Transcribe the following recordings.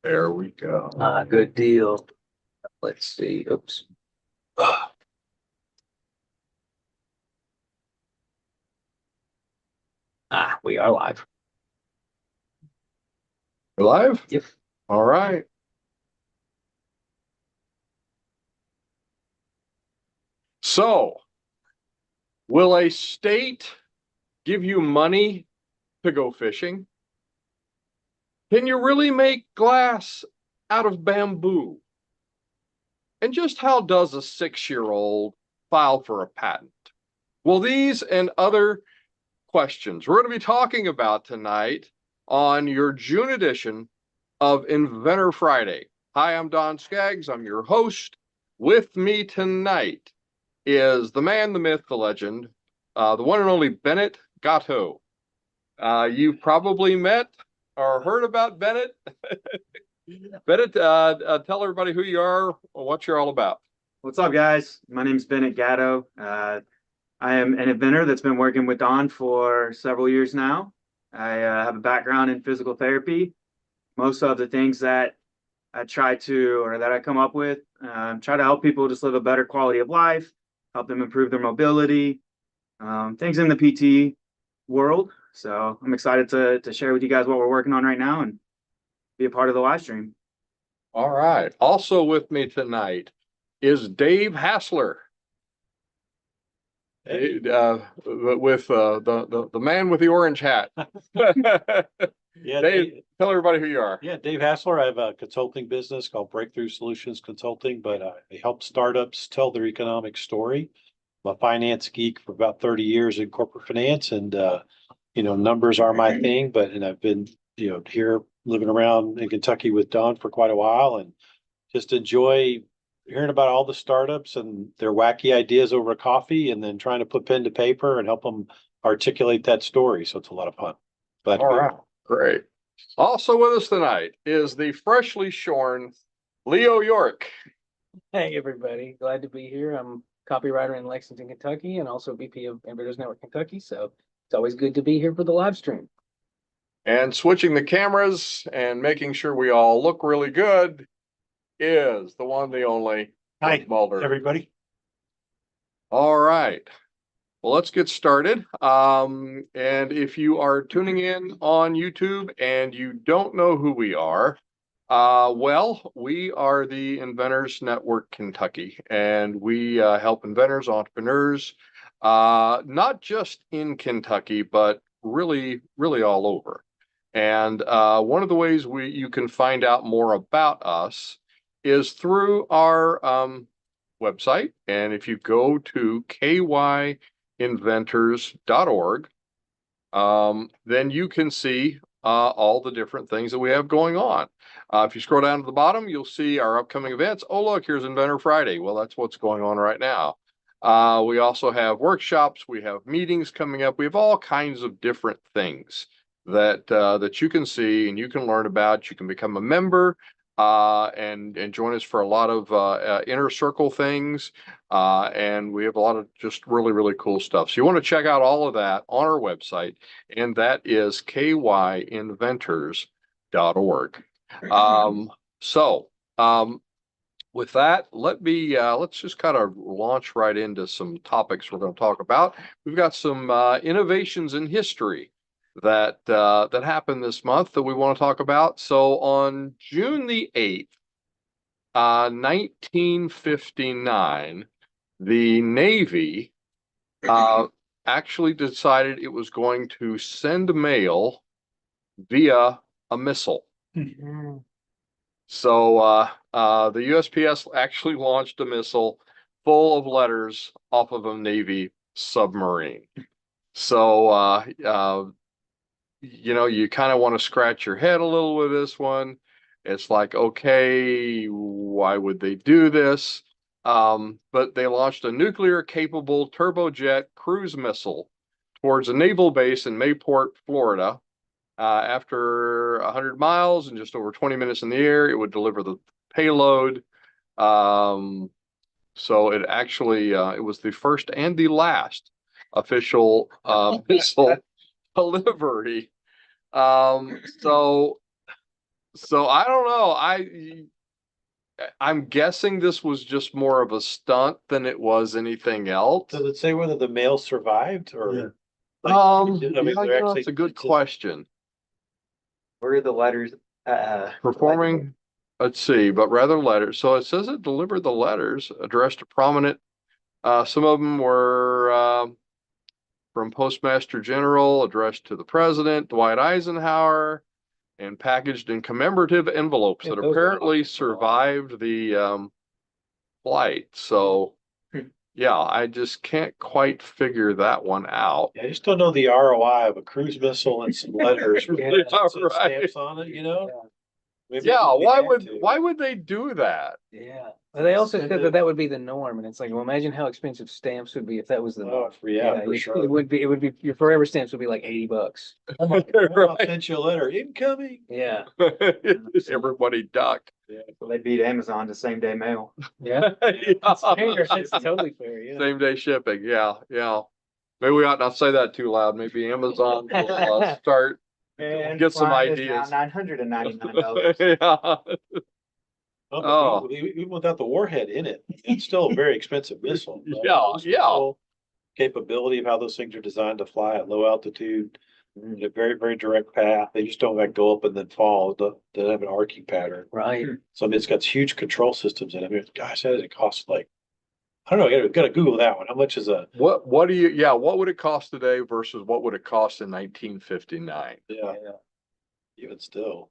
There we go. Good deal. Let's see. Oops. We are live. We're live? Yep. All right. So, will a state give you money to go fishing? Can you really make glass out of bamboo? And just how does a 6-year-old file for a patent? Well, these and other questions we're going to be talking about tonight on your June edition of Inventor Friday. Hi, I'm Don Skaggs. I'm your host. With me tonight is the man, the myth, the legend, the one and only Bennett Gatto. You've probably met or heard about Bennett. Bennett, tell everybody who you are, what you're all about. What's up, guys? My name is Bennett Gatto. I am an inventor that's been working with Don for several years now. I have a background in physical therapy. Most of the things that I try to, or that I come up with, try to help people just live a better quality of life, help them improve their mobility, things in the PT world. So I'm excited to share with you guys what we're working on right now and be a part of the live stream. All right. Also with me tonight is Dave Hassler. Hey. With the man with the orange hat. Yeah, Dave, tell everybody who you are. Yeah, Dave Hassler. I have a consulting business called Breakthrough Solutions Consulting, but I help startups tell their economic story. I'm a finance geek for about 30 years in corporate finance, and numbers are my thing. And I've been here living around in Kentucky with Don for quite a while, and just enjoy hearing about all the startups and their wacky ideas over coffee, and then trying to put pen to paper and help them articulate that story. So it's a lot of fun. Glad to All be right, here. great. Also with us tonight is the freshly shorn Leo York. Hey, everybody. Glad to be here. I'm copywriter in Lexington, Kentucky, and also VP of Inventors Network Kentucky. So it's always good to be here for the live stream. And switching the cameras and making sure we all look really good is the one, the only. Hi, Mulder. everybody. All right. Well, let's get started. And if you are tuning in on YouTube and you don't know who we are, we are the Inventors Network Kentucky, and we help inventors, entrepreneurs, not just in Kentucky, but really, really all over. And one of the ways you can find out more about us is through our website. And if you go to kyinventors.org, then you can see all the different things that we have going on. If you scroll down to the bottom, you'll see our upcoming events. Oh, look, here's Inventor Friday. Well, that's what's going on right now. We also have workshops. We have meetings coming up. We have all kinds of different things that you can see and you can learn about. You can become a member and join us for a lot of inner circle things. And we have a lot of just really, really cool stuff. So you want to check out all of that on our website, and that is kyinventors.org. With that, let's just kind of launch right into some topics we're going to talk about. We've got some innovations in history that happened this month that we want to talk about. So on June the 8th, 1959, the Navy actually decided it was going to send mail via a missile. Mm-hmm. So the USPS actually launched a missile full of letters off of a Navy submarine. So you kind of want to scratch your head a little with this one. It's like, okay, why would they do this? But they launched a nuclear-capable turbojet cruise missile towards a naval base in Mayport, Florida. After 100 miles and just over 20 minutes in the air, it would deliver the payload. So it actually, it was the first and the last official missile delivery. So So I don't know. I'm guessing this was just more of a stunt than it was anything else. Does it say whether the mail survived or? Yeah. like, Yeah, they're actually- that's a good it's just- question. Where are the letters? Performing, let's see, but rather letters. So it says it delivered the letters addressed to prominent. Some of them were from Postmaster General, addressed to the President, Dwight Eisenhower, and packaged in commemorative envelopes Yeah, that those are apparently awesome. survived the flight. So, yeah, I just can't quite figure that one out. I just don't know the ROI of a cruise missile and some letters with Yeah, some right. stamps on it, you know? Maybe Yeah, we why have would to. why would they do that? Yeah. Well, they also said that that would be the norm, and it's like, well, imagine how expensive stamps would be if that was the norm. Oh, yeah, for it sure. would be, your forever stamps would be like $80. I'll Right. send you a letter, incoming. Yeah. Everybody duck. Well, they beat Amazon to same day mail. Yeah. That's fair. That's totally fair. Yeah. Same day shipping. Yeah, yeah. Maybe we ought not say that too loud. Maybe Amazon will start. And Get some flying is ideas. now $999. Yeah. Oh, Oh. but even without the warhead in it, it's still a very expensive missile. The Yeah, cruise yeah. missile Capability of how those things are designed to fly at low altitude, in a very, very direct path. They just don't like go up and then fall. They have an arcing pattern. Right. So I mean, it's got huge control systems in it. I mean, gosh, that does it cost like, I don't know, I gotta Google that one. How much is a, What what would it cost today versus what would it cost in 1959? yeah, even still.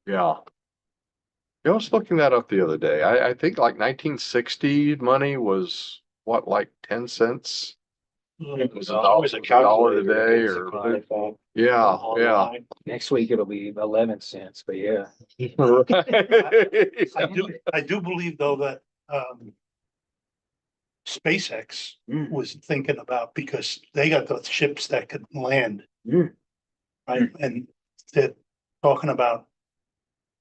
Yeah. I was looking that up the other day. I think like 1960 money was what, like 10 cents? It was always a $1 calculator. today It's or- something like that. Yeah, yeah. Online. Next week it'll be 11 cents, but yeah. I do believe though that, SpaceX Mm. was thinking about, because they got the ships that could land. Mm. Right, and they're talking about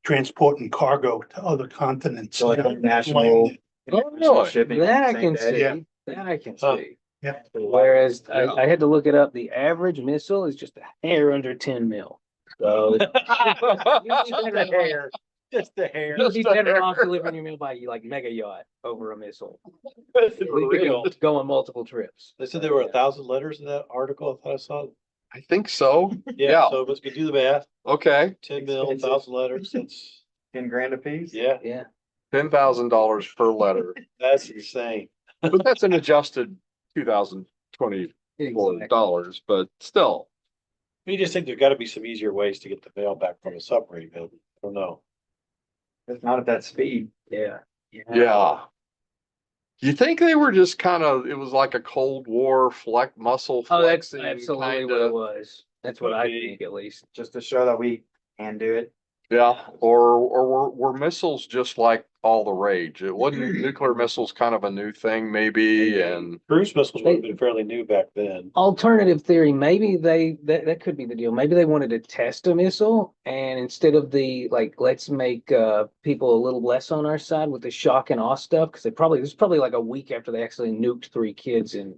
transporting cargo to other continents. So like international Oh, really? shipping. That I same can day. see. Yeah. That I can Huh. see. Yeah. Whereas Yeah. I had to look it up. The average missile is just a hair under 10 mil. So you'd be better off- Just the hair. you'd be Just a better hair. off delivering your mail by like mega yacht over a missile. For We could real. go on multiple trips. They said there were 1,000 letters in that article. I thought I saw. I think so. Yeah, Yeah. so let's do the math. Okay. 10 mil, Expensive. 1,000 letters. That's, 10 grand a piece. yeah, Yeah. $10,000 per letter. that's insane. But that's an adjusted 2024 Exactly. dollars, but still. You just think there's got to be some easier ways to get the mail back from a submarine, maybe. I don't know. It's not at that speed. Yeah. Yeah. You think they were just kind of, it was like a Cold War muscle Oh, that's flexing absolutely kind what it of, was. That's what I Could be. think, at least. Just to show that we can do it. yeah, or were missiles just like all the rage? It wasn't nuclear missiles kind of a new thing maybe, and Cruise missiles would have been fairly new back then. Alternative theory, maybe that could be the deal. Maybe they wanted to test a missile, and instead of the like, let's make people a little less on our side with the shock and awe stuff, because this is probably like a week after they actually nuked 3 kids in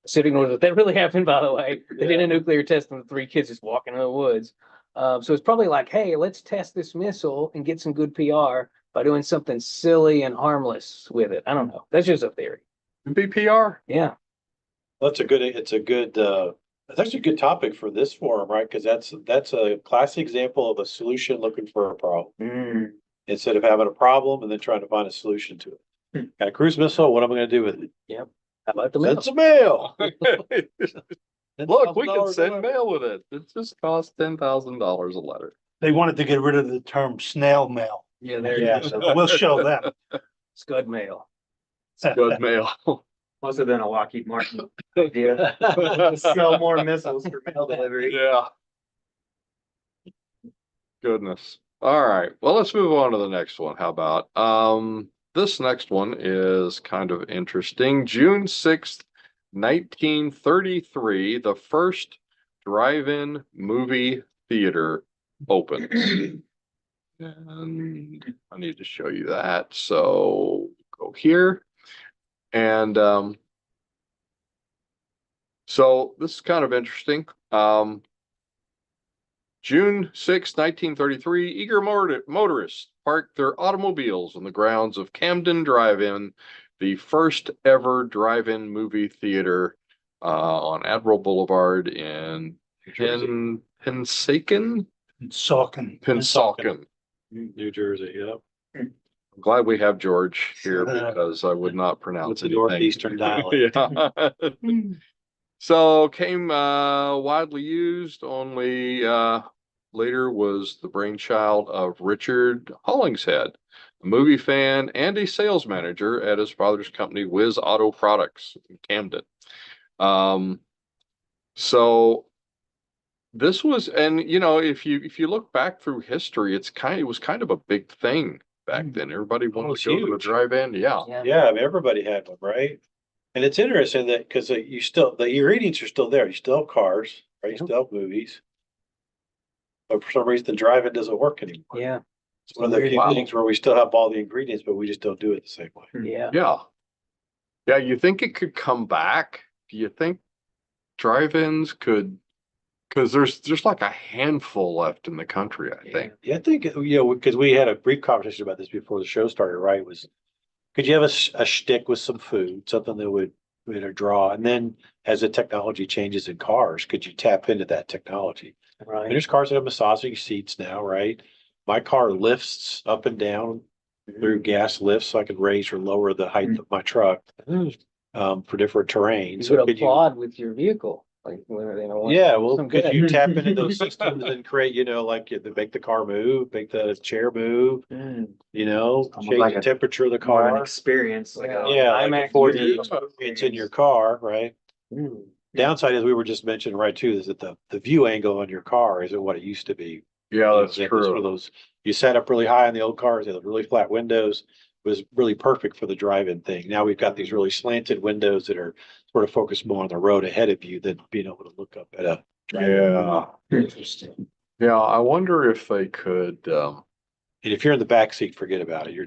Pacific Northwest. That really happened, by the way. They did a nuclear test and the 3 kids just walking in the woods. So it's probably like, hey, let's test this missile and get some good PR by doing something silly and harmless with it. I don't know. That's just a theory. BPR. Yeah. It's actually a good topic for this forum, right? Because that's a classic example of a solution looking for a problem. Mm. Instead of having a problem and then trying to find a solution to it. Got a cruise missile, what am I gonna do with it? How about the mail? Send some mail. Look, we can $10,000 send a letter. mail with it. It just costs $10,000 a letter. They wanted to get rid of the term snail mail. Yeah, there Yeah, you go. so we'll show them. Scud mail. Good mail. Must have been a Lockheed Martin idea. Sell more missiles for mail delivery. Yeah. Goodness. All right. Well, let's move on to the next one. How about this next one is kind of interesting. June 6th, 1933, the first drive-in movie theater opens. And I need to show you that. So go here. And so this is kind of interesting. June 6, 1933, eager motorists parked their automobiles on the grounds of Camden Drive-In, the first ever drive-in movie theater on Admiral Boulevard in Pennsauken. New Jersey, yep. I'm glad we have George here because I would not pronounce With the anything. Northeastern dialect. Yeah. So came widely used, only later was the brainchild of Richard Hollingshead, a movie fan and a sales manager at his father's company, Whiz Auto Products in Camden. So this was, and you know, if you look back through history, it was kind of a big thing back then. Everybody wanted it's to go to the huge. drive-in. Yeah. Yeah, I mean, everybody had one, right? And it's interesting that because you still, the ingredients are still there. You still have cars, right? You still have movies. But for some reason, the drive-in doesn't work anymore. Yeah, It's one of the few Wow. things where we still have all the ingredients, but we just don't do it the same way. yeah. Yeah. Yeah, you think it could come back? Do you think drive-ins could, because there's like a handful left in the country, I think. Yeah, I think, because we had a brief conversation about this before the show started, right? Could you have a shtick with some food, something that would draw? And then as the technology changes in cars, could you tap into that technology? And Right. there's cars that have massaging seats now, right? My car lifts up and down through gas lifts, so I could raise or lower the height of my truck for different terrain. You So would could you, applaud with your vehicle, like yeah, well, some could good. you tap into those systems and create, like make the car move, make the chair move, Mm. Almost change like the a- temperature of the More of an car? experience, like a Yeah. Yeah, like IMAX a 4D movie. experience in your car, right? Mm. Downside, as we were just mentioning, right, too, is that the view angle on your car isn't what it used to be. Yeah, that's They had sort of true. those, you sat up really high in the old cars, they had really flat windows, was really perfect for the drive-in thing. Now we've got these really slanted windows that are sort of focused more on the road ahead of you than being able to look up at a. Yeah. Interesting. Yeah, I wonder if they could And if you're in the back seat, forget about it. You're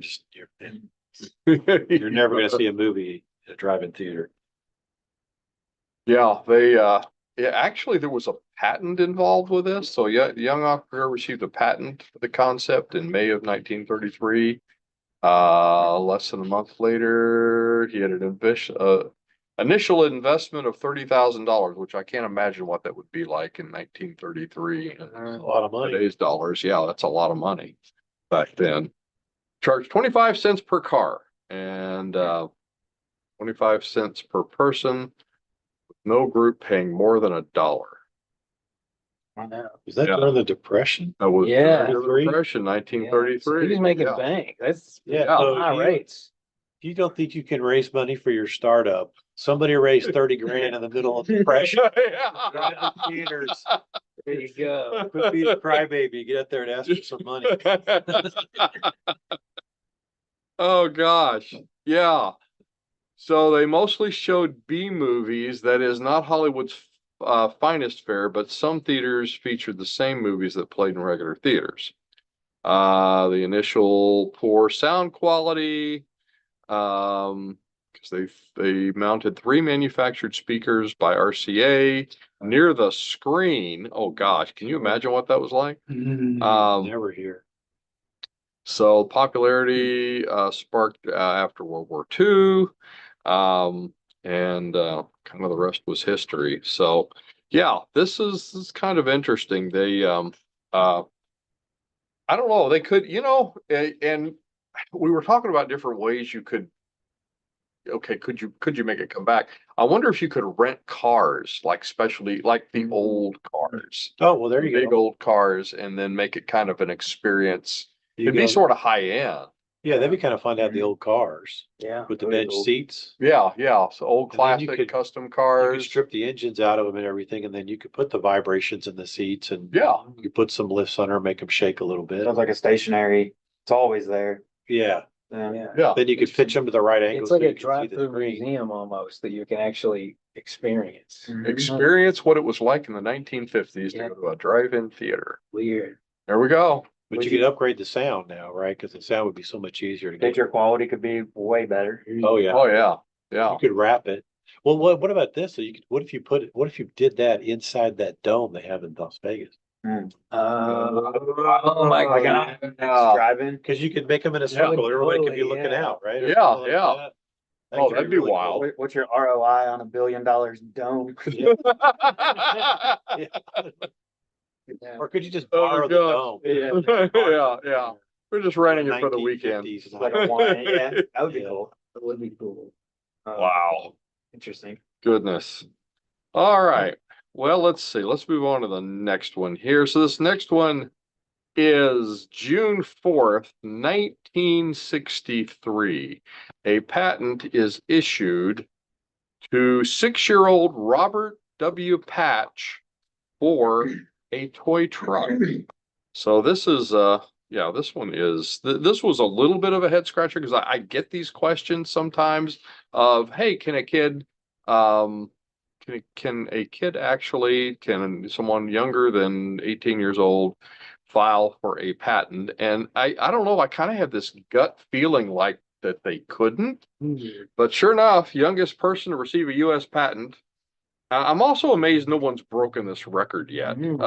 never going to see a movie at a drive-in theater. Yeah, actually there was a patent involved with this. So yeah, the young entrepreneur received a patent for the concept in May of 1933. Less than a month later, he had an initial investment of $30,000, which I can't imagine what that would be like in 1933. A lot of money. Today's dollars, yeah, that's a lot of money back then. Charged 25 cents per car and 25 cents per person. No group paying more than $1. Was that Yeah. during the Depression? That was Yeah. during the Depression, 1933. He was making Yeah. bank. That's Yeah. So high rates. if you don't think you can raise money for your startup, somebody raised 30 grand in the middle of the Depression. Yeah. Theaters. There you go. Quit being a crybaby. Get up there and ask for some money. Oh gosh, yeah. So they mostly showed B movies, that is not Hollywood's finest fare, but some theaters featured the same movies that played in regular theaters. The initial poor sound quality, because they mounted 3 manufactured speakers by RCA near the screen. Oh gosh, can you imagine what that was like? Never here. So popularity sparked after World War II, and kind of the rest was history. So yeah, this is kind of interesting. They I don't know, they could, and we were talking about different ways you could. Okay, could you make it come back? I wonder if you could rent cars, like specialty, like the old cars, Oh, well, there the you big go. old cars, and then make it kind of an experience. You It'd be go- sort of high end. Yeah, that'd be kind of fun to have the old cars Yeah. with the Really bench cool. seats. Yeah, yeah. So old And then you classic could- custom You could cars. strip the engines out of them and everything, and then you could put the vibrations in the seats and Yeah, you put some lifts on her, make them shake a little bit. Sounds like a stationary. It's always there. Yeah. Yeah. yeah. Then you could pitch them to the right angle. It's so like you a can see the drive-through screen. museum almost that you can actually experience. Experience what it was like in the 1950s Yeah. to go to a drive-in theater. Weird. There we go. But you could upgrade the sound now, right? Because the sound would be so much easier to get. Picture quality could be way better. Oh, yeah. Oh yeah, yeah. You could wrap it. Well, what about this? So what if you did that inside that dome they have in Las Vegas? Oh my Like God. driving. Cause you could make them in a That would circle, everybody could be totally, looking yeah. out, right? Or Yeah, something like yeah. that. Oh, could that'd be really cool. wild. What's your ROI on $1 billion dome? Yeah. Or could you just Oh, borrow the God. dome? Yeah, yeah. We're just renting it for the weekend. 1950s. Just like a wine, yeah, that would be Yeah. cool. That would be cool. Wow, Interesting. goodness. All right. Well, let's see. Let's move on to the next one here. So this next one is June 4th, 1963. A patent is issued to 6-year-old Robert W. Patch for a toy truck. So this is yeah, this one is this was a little bit of a head scratcher because I get these questions sometimes of, hey, can a kid can a kid actually, can someone younger than 18 years old file for a patent? And I don't know, I kind of have this gut feeling like that they couldn't, but sure enough, youngest person to receive a US patent. I'm also amazed no one's broken this record yet. June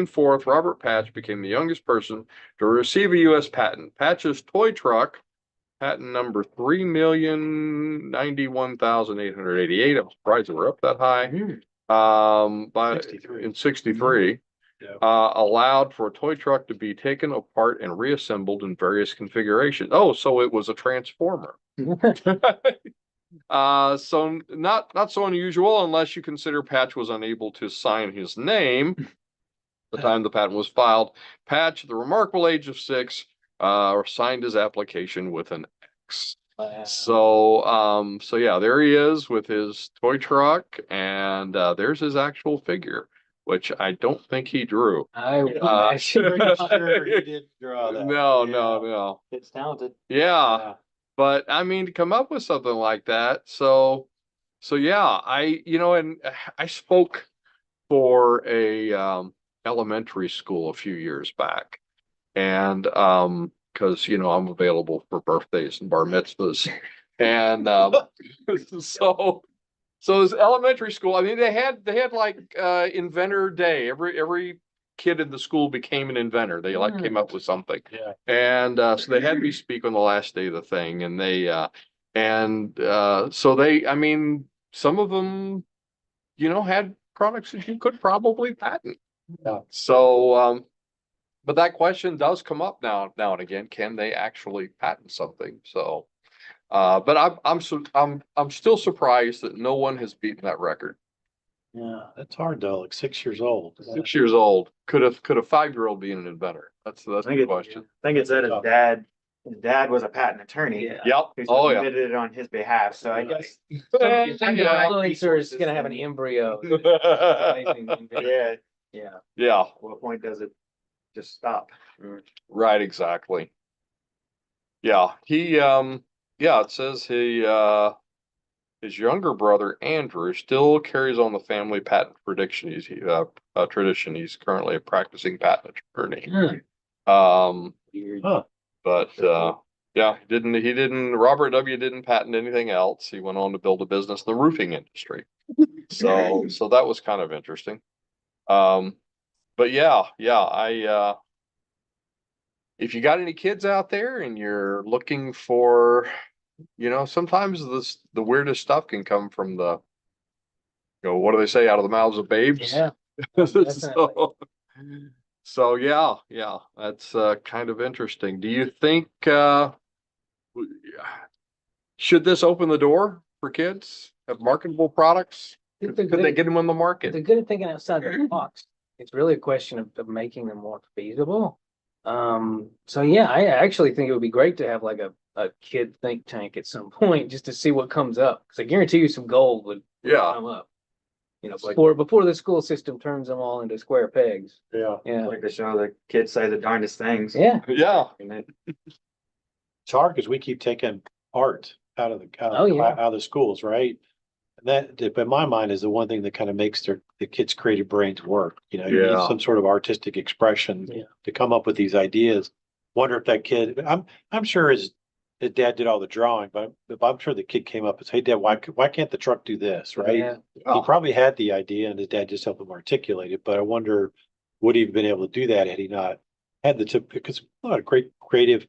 4th, Robert Patch became the youngest person to receive a US patent. Patch's toy truck, patent number 3,091,888. I'm surprised we're up that high. By 63. in 63, Yeah. allowed for a toy truck to be taken apart and reassembled in various configurations. Oh, so it was a transformer. So not so unusual unless you consider Patch was unable to sign his name the time the patent was filed. Patch, at the remarkable age of 6, signed his application with an X. Wow. So yeah, there he is with his toy truck, and there's his actual figure, which I don't think he drew. I would Uh, imagine Pretty sure he didn't draw that. No. It's talented. Yeah. But I mean, to come up with something like that. So yeah, and I spoke for a elementary school a few years back, and because I'm available for birthdays and bar mitzvahs, and so this elementary school, I mean, they had like inventor day. Every kid in the school became an inventor. They like came up with something. Yeah. And so they had me speak on the last day of the thing, and so I mean, some of them, had products that you could probably patent. Yeah. So, but that question does come up now and again. Can they actually patent something? So, but I'm still surprised that no one has beaten that record. Yeah, that's hard though, like 6 years old. 6 years old. Could a 5-year-old be an inventor? That's I the question. think it said his dad was a patent attorney. Yeah. Yep. Who Oh yeah. submitted it on his behalf, so I guess. Some Yeah. influencer is gonna have an embryo. Yeah, Yeah. Yeah. what point does it just stop? Right. Exactly. Yeah. It says his younger brother Andrew still carries on the family patent tradition. Tradition. He's currently a practicing patent attorney. Weird. Huh. But yeah, he didn't Robert W. didn't patent anything else. He went on to build a business in the roofing industry. So that was kind of interesting. But yeah, if you got any kids out there and you're looking for, sometimes the weirdest stuff can come from what do they say, out of the mouths of babes? Yeah. Definitely. So yeah, that's kind of interesting. Do you think should this open the door for kids have marketable products? Could they get them on the market? They're good at thinking outside the box. It's really a question of making them more feasible. So yeah, I actually think it would be great to have like a kid think tank at some point just to see what comes up. Because I guarantee you some gold would Yeah. come up. It's like- before the school system turns them all into square pegs. Yeah. Yeah. Like to show the kids say the darndest things. Yeah. Yeah. And then It's hard because we keep taking art out of Oh, yeah. out of the schools, right? And that, in my mind, is the one thing that kind of makes the kids' creative brains work. You need Yeah. some sort of artistic expression Yeah. to come up with these ideas. Wonder if that kid, I'm sure his dad did all the drawing, but I'm sure the kid came up and said, "Hey, Dad, why can't the truck do this?" Right? Yeah. He probably had the idea, and his dad just helped him articulate it. But I wonder would he have been able to do that had he not had the tip? Because a lot of great creative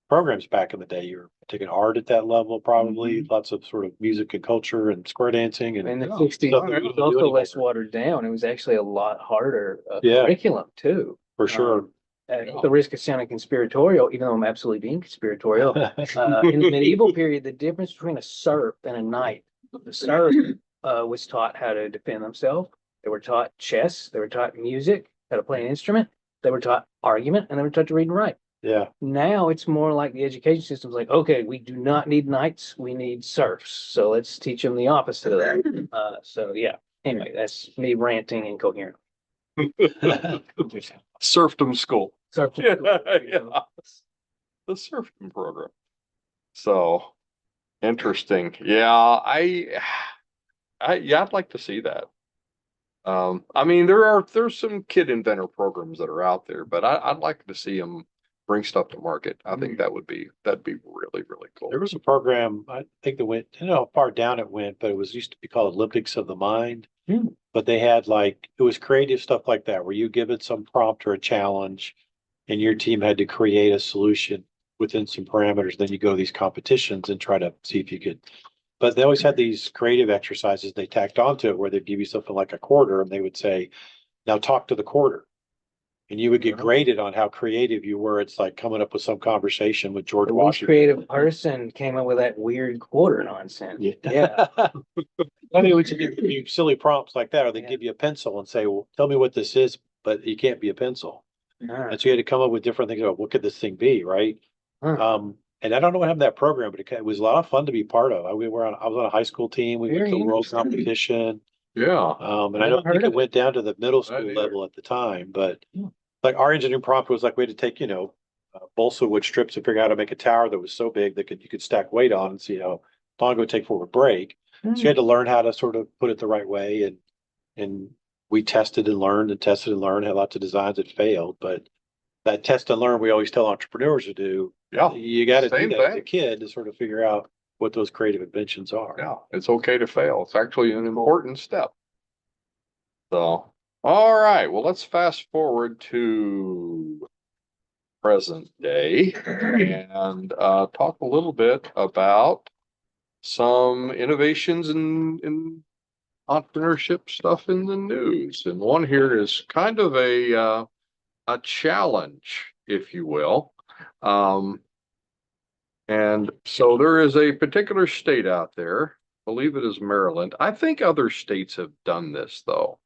programs back in the day. You're taking art at that level, probably lots of sort of music and culture and square dancing and In the Yeah. 60s, stuff it that we was don't do also anymore. less watered down. It was actually a lot harder Yeah. curriculum too. For sure. At the risk of sounding conspiratorial, even though I'm absolutely being conspiratorial, in the medieval period, the difference between a serf and a knight, the serf was taught how to defend themselves. They were taught chess. They were taught music, how to play an instrument. They were taught argument, and they were taught to read and write. Yeah. Now it's more like the education system's like, okay, we do not need knights, we need serfs. So let's teach them the opposite of that. So yeah. Anyway, that's me ranting incoherent. Serfdom school. Serfdom. Yeah. The serfdom program. So interesting. Yeah, I'd like to see that. I mean, there's some kid inventor programs that are out there, but I'd like to see them bring stuff to market. I think that'd be really, really cool. There was a program, I think that went, I don't know how far down it went, but it was used to be called Olympics of the Mind. But they had like, it was creative stuff like that, where you give it some prompt or a challenge and your team had to create a solution within some parameters. Then you go to these competitions and try to see if you could. But they always had these creative exercises they tacked onto it where they'd give you something like a quarter and they would say, now talk to the quarter. And you would get graded on how creative you were. It's like coming up with some conversation with George The least Washington. creative person came up with that weird quarter nonsense. Yeah. I mean, would you silly prompts like that, or they Yeah. give you a pencil and say, well, tell me what this is, but you can't be a pencil. And so you had to come up with different things about what could this thing be, right? And I don't know what happened to that program, but it was a lot of fun to be part of. I was on a high school team. We went Very to the world competition. Yeah. And I don't think it went down to the middle school either. level at the time, but like our engineering prompt was like we had to take, balsa wood strips and figure out how to make a tower that was so big that you could stack weight on and see how long it would take for it would break. So you had to learn how to sort of put it the right way. And we tested and learned, had lots of designs that failed, but that test and learn, we always tell entrepreneurs to do. Yeah. You got to do Same that as a thing. kid to sort of figure out what those creative inventions are. Yeah. It's okay to fail. It's actually an important step. So, all right. Well, let's fast forward to present day and talk a little bit about some innovations in entrepreneurship stuff in the news. And one here is kind of a challenge, if you will. And so there is a particular state out there, I believe it is Maryland. I think other states have done this though.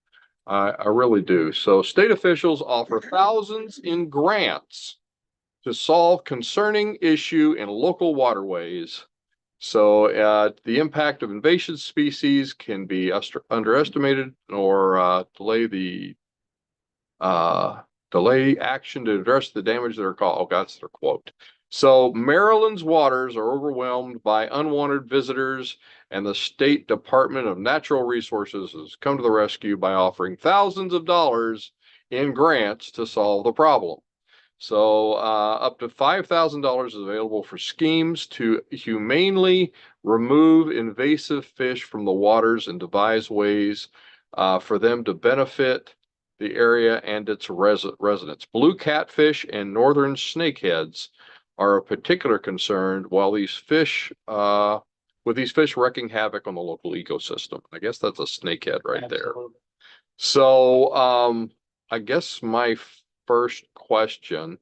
I really do. So state officials offer thousands in grants to solve concerning issue in local waterways. So the impact of invasive species can be underestimated or delay action to address the damage that are caused. Oh, that's their quote. So Maryland's waters are overwhelmed by unwanted visitors, and the State Department of Natural Resources has come to the rescue by offering thousands of dollars in grants to solve the problem. So up to $5,000 is available for schemes to humanely remove invasive fish from the waters and devise ways for them to benefit the area and its residents. Blue catfish and northern snakeheads are a particular concern, while these fish, with these fish wreaking havoc on the local ecosystem. I guess that's a snakehead right there. So I guess my first question,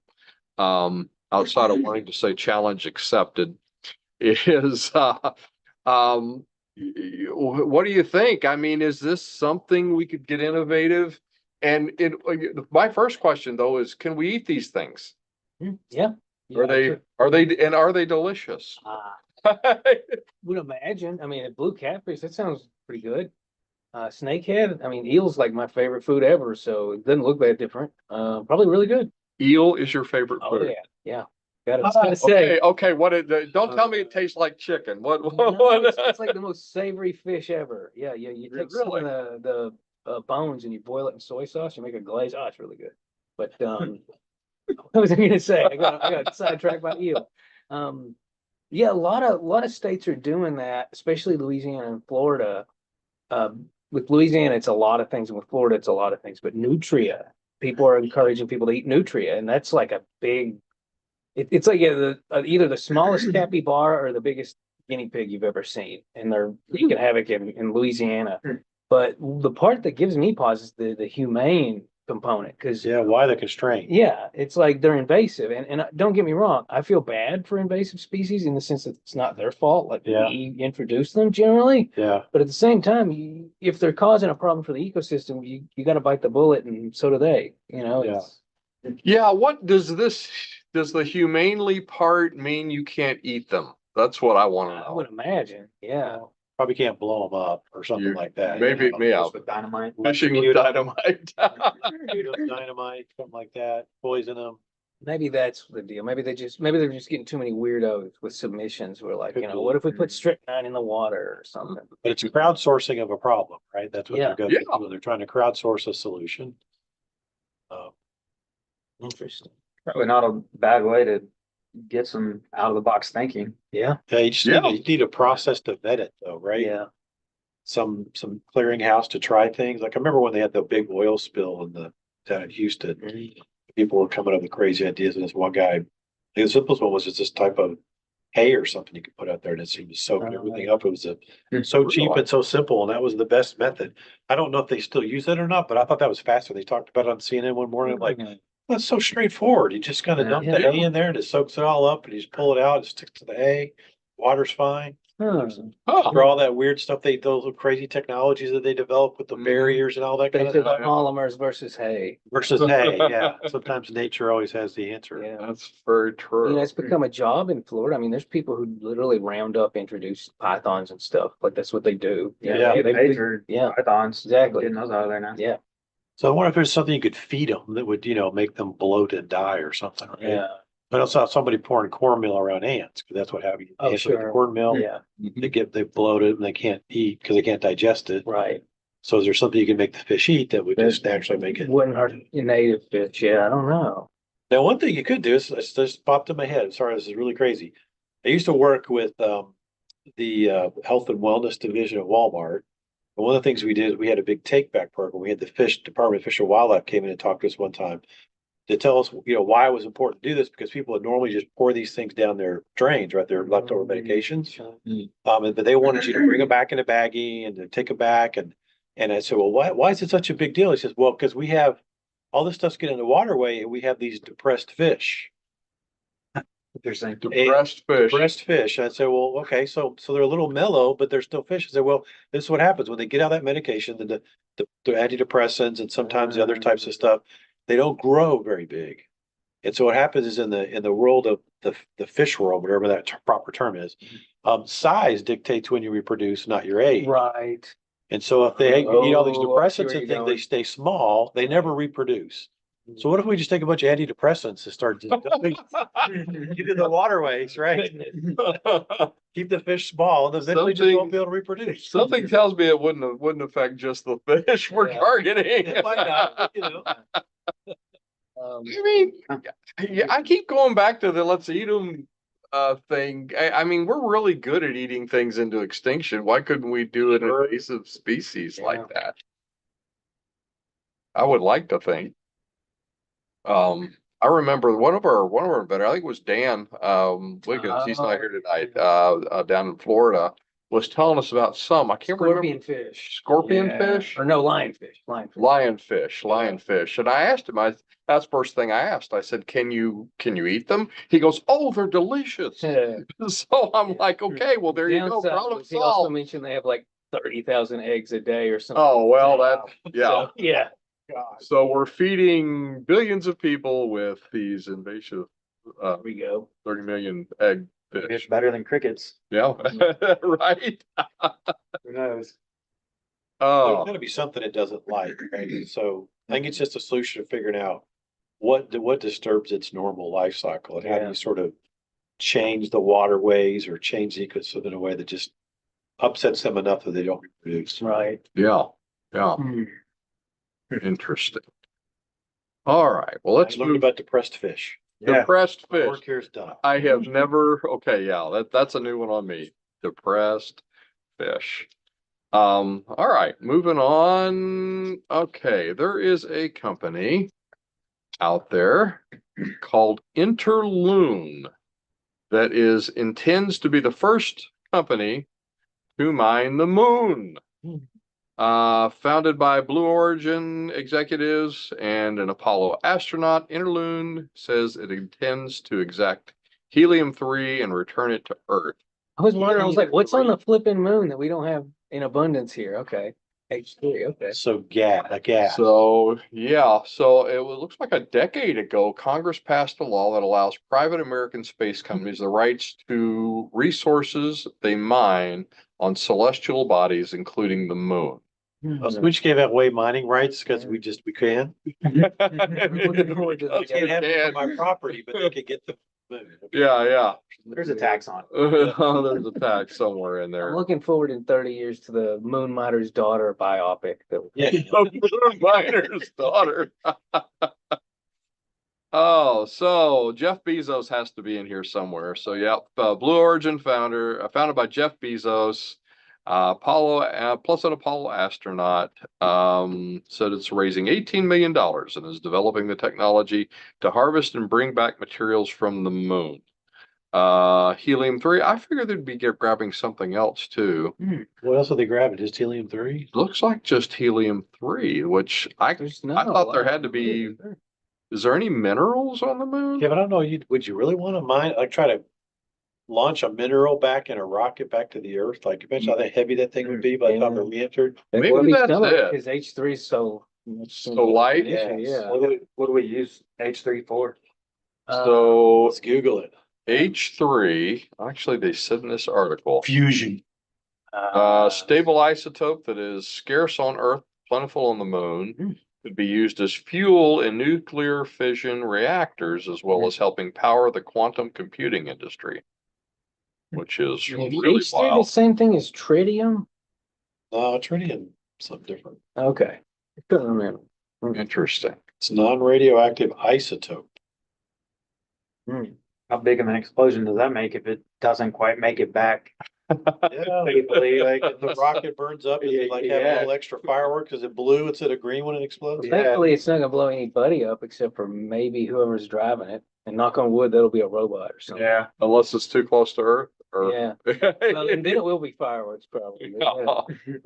outside of wanting to say challenge accepted, is what do you think? I mean, is this something we could get innovative? And my first question though is, can we eat these things? Yeah. Are they delicious? Would imagine. I mean, a blue catfish, that sounds pretty good. Snakehead, I mean, eel's like my favorite food ever, so it doesn't look that different. Probably really good. Eel is your favorite Oh food? yeah. Gotta say. Okay. Don't tell me it tastes like chicken. What? No, it's like the most savory fish ever. Yeah. You take some Really? of the bones and you boil it in soy sauce. You make a glaze. Oh, it's really good. But what was I going to say? I got sidetracked by eel. Yeah, a lot of states are doing that, especially Louisiana and Florida. With Louisiana, it's a lot of things, and with Florida, it's a lot of things. But Nutria people are encouraging people to eat nutria, and that's like a big. It's like either the smallest capybara or the biggest guinea pig you've ever seen, and they're wreaking havoc in Louisiana. But the part that gives me pause is the humane component, because Yeah, why the constraint? yeah, it's like they're invasive, and don't get me wrong, I feel bad for invasive species in the sense that it's not their fault. Like Yeah. we introduce them generally, Yeah, but at the same time, if they're causing a problem for the ecosystem, you got to bite the bullet, and so do they. You know, Yeah. it's Yeah, what does the humanely part mean you can't eat them? That's what I want to I know. would imagine, yeah. probably can't blow them up or something You- like that. maybe- you know. yeah. Just with dynamite. Fishing with dynamite. Shoot 'em with dynamite, something like that, poison them. Maybe that's the deal. Maybe they're just getting too many weirdos with submissions. We're like, Could you know, be. what if we put strychnine in the water or something? But it's crowdsourcing of a problem, right? That's what Yeah. they're going to do. They're trying to crowdsource a solution. Interesting. Probably not a bad way to get some out of the box thinking. Yeah, Yeah, you just Yeah. need a process to vet it though, right? yeah. Some clearinghouse to try things. Like I remember when they had the big oil spill in down in Houston, people were coming up with crazy ideas. And this one guy, the simplest one was just this type of hay or something you could put out there, and it seemed to soak everything up. It was so cheap and so simple, and that was the best method. I don't know if they still use it or not, but I thought that was faster. They talked about it on CNN one morning. I'm like, that's so straightforward. You just kind of dump the hay in there, and it soaks it all up, and you just pull it out. It sticks to the hay. Water's fine. Huh. For all that weird stuff, those crazy technologies that they develop with the barriers and all that kind of Basically, stuff. polymers versus hay. Versus hay, yeah. Sometimes nature always has the answer. Yeah. That's very You true. know, it's become a job in Florida. I mean, there's people who literally round up introduced pythons and stuff. Like that's what they do. You know, Yeah. they- Paid for yeah, pythons. exactly. Getting those out of there now. Yeah, So I wonder if there's something you could feed them that would, make them bloat and die or something. Right? yeah. I also saw somebody pouring cornmeal around ants because that's what happens. Oh, Ants with the sure. cornmeal, Yeah, they bloat it and they can't eat because they can't digest it. right. So is there something you can make the fish eat that would just naturally make it? Wouldn't hurt your native fish. Yeah, I don't know. Now, one thing you could do is it's just popped in my head. Sorry, this is really crazy. I used to work with the health and wellness division at Walmart. And one of the things we did, we had a big take back program. We had the Department of Fish and Wildlife came in and talked to us one time to tell us, why it was important to do this, because people would normally just pour these things down their drains, right? Their leftover medications. But they wanted you to bring them back in a baggie and to take them back. And I said, well, why is it such a big deal? He says, well, because we have all this stuff's getting in the waterway and we have these depressed fish. Interesting. Depressed fish. Depressed fish. I said, well, okay, so they're a little mellow, but they're still fish. I said, well, this is what happens when they get out that medication, the antidepressants and sometimes the other types of stuff, they don't grow very big. And so what happens is in the world of the fish world, whatever that proper term is, size dictates when you reproduce, not your age. Right. And so if they eat all these Oh, I see depressants where and you're think they going. stay small, they never reproduce. So what if we just take a bunch of antidepressants and start just dumping into the waterways, right? Keep the fish small and eventually just won't be able to reproduce. Something tells me it wouldn't affect just the fish we're Yeah. targeting. It might not, Um, I mean, yeah, I keep going back to the let's eat them thing. I mean, we're really good at eating things into extinction. Why couldn't we do an Sure. invasive species Yeah. like that? I would like to think. I remember one of our better, I think it was Dan Wiggins, he's not here tonight, down in Florida, was telling us about some, I can't remember. Scorpion fish. Scorpion Yeah. fish? Or no, lionfish. Lionfish. And I asked him, that's the first thing I asked. I said, can you eat them? He goes, oh, they're delicious. Yeah. So I'm like, okay, well, there you go. Downside Problem was he also solved. mentioned they have like 30,000 eggs a day or something. Oh, well, yeah. So, yeah. So we're feeding billions of people with these invasive, There we go. 30 million egg It's fish. better than crickets. Yeah, right. Who knows? There's Oh, gotta be something it doesn't like, right? So I think it's just a solution of figuring out what disturbs its normal life cycle and how do Yeah. you sort of change the waterways or change the ecosystem in a way that just upsets them enough that they don't reproduce. Right. yeah, yeah. Hmm. Interesting. All right, well, let's I learned move. about depressed fish. Depressed My fish. work here is done. I have never, okay, yeah, that's a new one on me. Depressed fish. All right, moving on. Okay, there is a company out there called Interloon that intends to be the first company to mine the moon. Founded by Blue Origin executives and an Apollo astronaut, Interloon says it intends to extract helium-3 and return it to Earth. I was wondering, I was like, what's on the flipping moon that we don't have in abundance here? Okay. H3, okay. So gas. So, yeah, so it looks like a decade ago, Congress passed a law that allows private American space companies the rights to resources they mine on celestial bodies, including the moon. We just gave away mining rights because we can. Looking forward to I can't have it on my property, but they could get the moon. Okay. Yeah. There's a tax on it. There's a tax somewhere in I'm there. looking forward in 30 years to the Moon Miner's Daughter biopic. Yeah. Miner's daughter. Oh, so Jeff Bezos has to be in here somewhere. So yeah, Blue Origin founded by Jeff Bezos, Apollo plus an Apollo astronaut. Said it's raising $18 million and is developing the technology to harvest and bring back materials from the moon. Helium-3. I figured they'd be grabbing something else too. What else are they grabbing? Just helium-3? Looks like just helium-3, which I thought there had to be. Is there any minerals on the moon? Yeah, but I don't know. Would you really want to mine? Like try to launch a mineral back in a rocket back to the Earth? Like imagine how heavy that thing would be by the time it re-entered. Maybe that's it. Because H3 is so light. Yeah. What do we use H3 for? So Let's Google it. H3, actually they said in this article, Fusion. stable isotope that is scarce on Earth, plentiful on the moon, could be used as fuel in nuclear fission reactors, as well as helping power the quantum computing industry, which is really H3 the wild. same thing as tritium? No, tritium, something different. Okay. I couldn't remember. Interesting. It's non-radioactive isotope. How big of an explosion does that make if it doesn't quite make it back? Yeah, Safely, like, if the rocket burns up, does it like have a Yeah. little extra firework because it blue instead of green when it explodes? Yeah. Thankfully, it's not gonna blow anybody up except for maybe whoever's driving it. And knock on wood, that'll be a robot or something. Yeah. Unless it's too close to Earth. Or... Yeah. Well, then it will be fireworks probably. but yeah.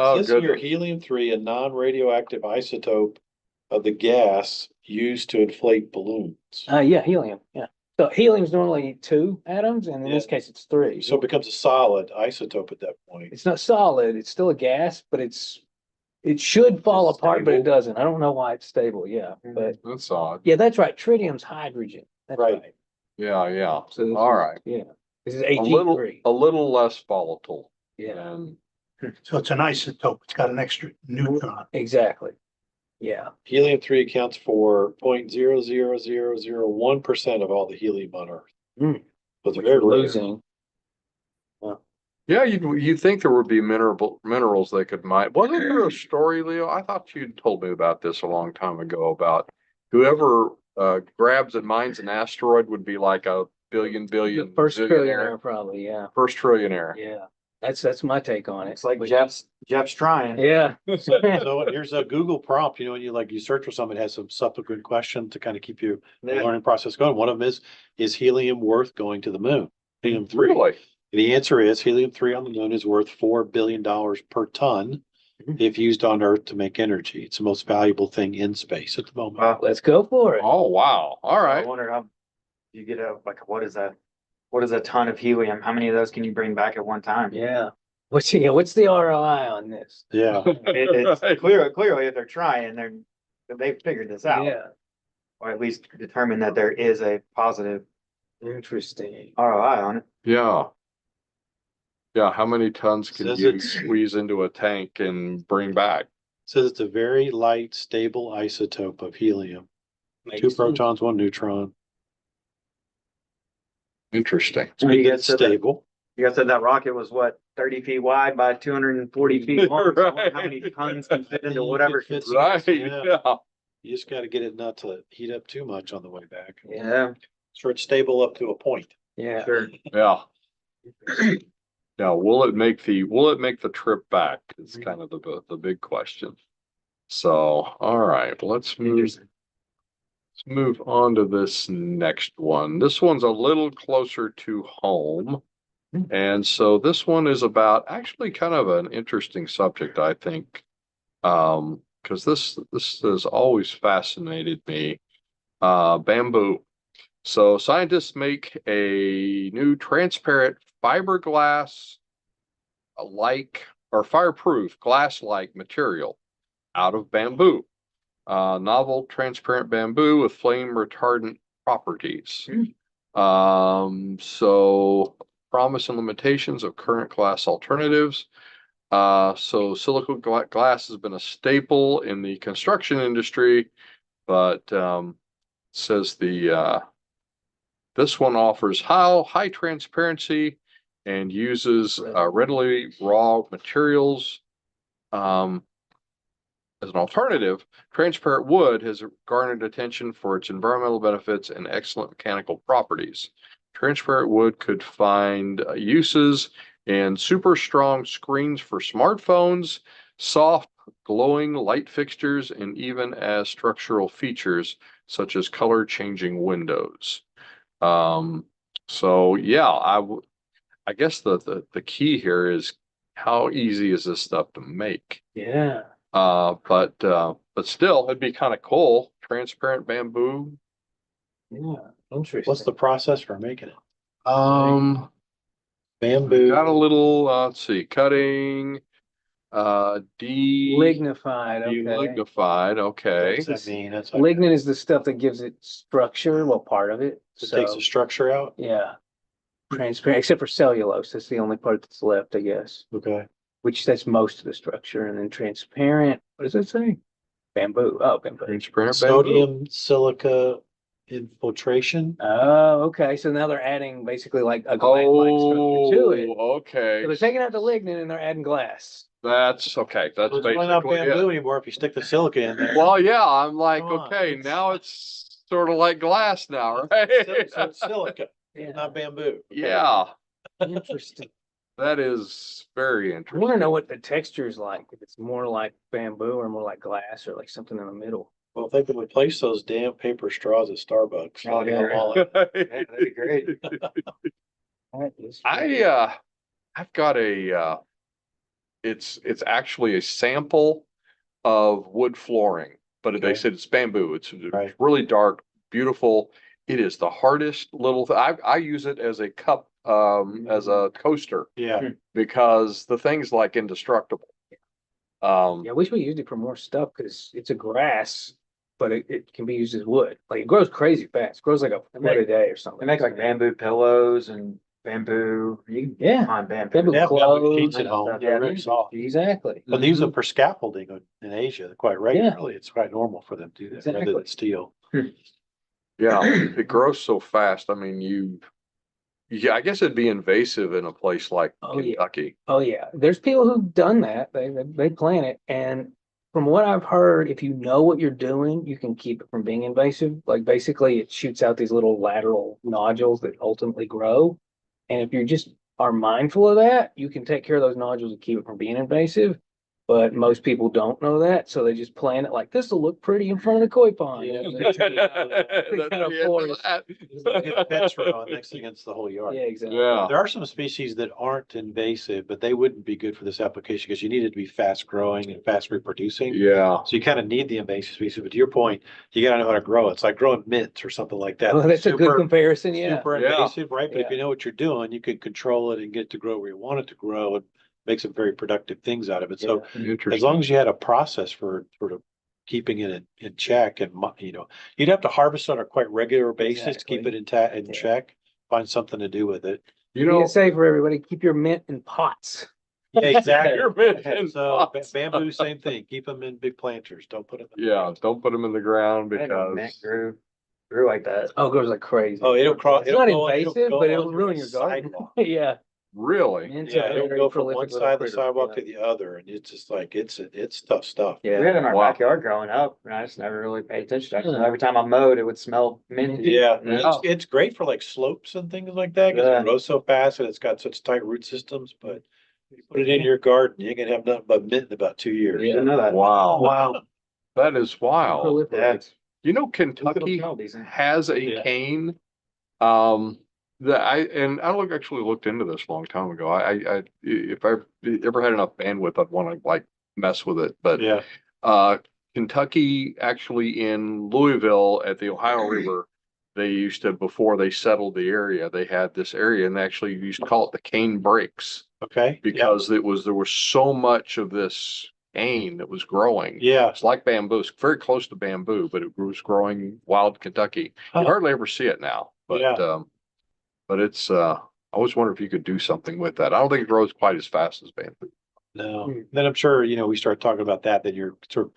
Oh, Says here goodness. helium-3, a non-radioactive isotope of the gas used to inflate balloons. Yeah, helium. Yeah. So helium's normally 2 atoms, and in this Yeah. case, it's 3. So it becomes a solid isotope at that point. It's not solid. It's still a gas, but it should fall It's apart, but it stable. doesn't. I don't know why it's stable. Yeah, but That's odd. yeah, that's right. Tritium's hydrogen. That's Right. right. Yeah. So this All is- right. Yeah. This is A little, Ag3. a little less volatile. Yeah, And So it's an isotope. It's got an extra neutron. exactly. Yeah. Helium-3 accounts for 0.00001% of all the helium on Earth. Hmm. So it's Which very we're rare. losing. yeah, you'd think there would be minerals they could mine. Wasn't there a story, Leo? I thought you told me about this a long time ago about whoever grabs and mines an asteroid would be like a billion The first zillionaire. trillionaire, probably. Yeah. First trillionaire. Yeah. That's my take on it. It's like But- Jeff's trying. Yeah. So here's a Google prompt, when you search for something, it has some subsequent questions to kind of keep you the Yeah. learning process going. One of them is helium worth going to the moon? Helium-3. Really? The answer is helium-3 on the moon is worth $4 billion per ton Mhm. if used on Earth to make energy. It's the most valuable thing in space at the moment. Wow. Let's go for it. Oh, wow. All I right. wonder how you get what is a ton of helium? How many of those can you bring back at one time? Yeah. What's the ROI on this? Yeah. It's clearly if they're trying, they've figured this out. Yeah. Or at least determined that there is a positive Interesting. ROI on it. Yeah. Yeah, how many tons can Says you it's- squeeze into a tank and bring back? Says it's a very light, stable isotope of helium. 2 protons, 1 neutron. Interesting. So you guys said that, Stable. you guys said that rocket was what, 30 feet wide by 240 feet long? So I wonder how many tons can fit into whatever It fits. Right, Yeah. yeah. You just got to get it not to heat up too much on the way back. Yeah, So it's stable up to a point. Yeah. sure. Yeah. Now, will it make the trip back? It's kind of the big question. So, all right, let's move. Let's move on to this next one. This one's a little closer to home. And so this one is about actually kind of an interesting subject, I think. Because this has always fascinated me. Bamboo. So scientists make a new transparent fiberglass like or fireproof glass-like material out of bamboo. Novel transparent bamboo with flame retardant properties. So promise and limitations of current glass alternatives. So silicone glass has been a staple in the construction industry, but says this one offers high transparency and uses readily raw materials. As an alternative, transparent wood has garnered attention for its environmental benefits and excellent mechanical properties. Transparent wood could find uses in super strong screens for smartphones, soft glowing light fixtures, and even as structural features such as color changing windows. So yeah, I guess the key here is how easy is this stuff to make? Yeah. But still, it'd be kind of cool. Transparent bamboo. Yeah. Interesting. What's the process for making it? Bamboo. Bamboo. Got a little, let's see, cutting, lignified? Okay. lignified. What Okay. does that mean? That's like, Lignin is the stuff that gives it structure. Well, part of it. it takes the structure out. Yeah. Transparent, except for cellulose. That's the only part that's left, I guess. Okay. Which that's most of the structure. And then transparent. What does it say? Bamboo. Oh, bamboo. Transparent bamboo. Sodium silica infiltration. Oh, okay. So now they're adding basically like a glass-like structure to it. Okay. So they're taking out the lignin and they're adding glass. That's okay. That's It's really not basically bamboo it. anymore if you stick the silica in there. Well, yeah, I'm like, Come on, okay, it's- now it's sort of like glass now, right? So it's silica, Yeah. not bamboo. Yeah, Interesting. that is very I interesting. want to know what the texture is like. If it's more like bamboo or more like glass or like something in the middle. Well, if they could replace those damn paper straws at Starbucks. Oh, yeah. That'd be great. That is I've got a it's actually a sample of wood flooring, but they Okay. said it's bamboo. It's Right. really dark, beautiful. It is the hardest little I use it as a cup, as a coaster Yeah, because the thing's like indestructible. Yeah, I wish we used it for more stuff because it's a grass, but it can be used as wood. Like it grows crazy fast. It grows like a foot a day or something. They make like bamboo pillows and bamboo. You can Yeah. find bamboo. Bamboo they have bamboo clothes sheets at and home. stuff, They're yeah. very soft. Exactly. But these are for scaffolding in Asia quite regularly. It's quite normal for them to do that rather Exactly. than steel. Yeah, it grows so fast. I mean, yeah, I guess it'd be invasive in a place like Oh, yeah. Kentucky. Oh yeah, there's people who've done that. They plant it, and from what I've heard, if you know what you're doing, you can keep it from being invasive. Like basically, it shoots out these little lateral nodules that ultimately grow, and if you just are mindful of that, you can take care of those nodules and keep it from being invasive. But most people don't know that, so they just plant it like this will look pretty in front of the koi pond. Yeah. That's Kind of the end of forest. that. Get fence row next against the whole yard. Yeah, exactly. Yeah. There are some species that aren't invasive, but they wouldn't be good for this application because you need it to be fast growing and fast reproducing. Yeah. So you kind of need the invasive species, but to your point, you gotta know how to grow. It's like growing mints or something like that. Well, that's a good Super- comparison. Yeah. Super Yeah. invasive, right? But if Yeah. you know what you're doing, you can control it and get it to grow where you want it to grow and make some very productive things out of it. So as long as you had a process for sort of keeping it in check and, you'd have to harvest on a quite regular basis to keep Exactly. it in Yeah. check, find something to do with it. You know, PSA for everybody, keep your mint in pots. Yeah, exactly. You're mentioning So pots. bamboo, same thing. Keep them in big planters. Don't put them. Yeah, don't put them in the ground I didn't know mint because grew like that. Oh, it goes like crazy. Oh, it'll cross. It's not go- invasive, go but it'll under ruin a your garden. sidewalk. Yeah. really, Mints Yeah, are it'll very go from one prolific little side of the critters, sidewalk yeah. to the other, and it's just like it's tough stuff. We Yeah. had it in our Wow. backyard growing up, and I just never really paid attention to it. So Yeah. every time I mowed, it would smell minty. Yeah, Yeah. it's great for like slopes and things like that because Yeah. it grows so fast and it's got such tight root systems. But if you put it in your garden, you can have nothing but mint in about 2 years. Didn't know that. wow, Wow. that is wild. Proliferates. You know, Kentucky smell decent. has a Yeah. cane. That I actually looked into this a long time ago. If I ever had enough bandwidth, I'd want to like mess with it. But Yeah, Kentucky, actually in Louisville at the Ohio River, they used to, before they settled the area, they had this area and they actually used to call it the cane breaks okay. Yeah. because there was so much of this cane that was growing. Yeah. It's like bamboo. It's very close to bamboo, but it was growing wild Kentucky. You Huh. hardly ever see it now, but Yeah. but it's I always wonder if you could do something with that. I don't think it grows quite as fast as bamboo. No. Then I'm sure, we start talking about that, you're sort of,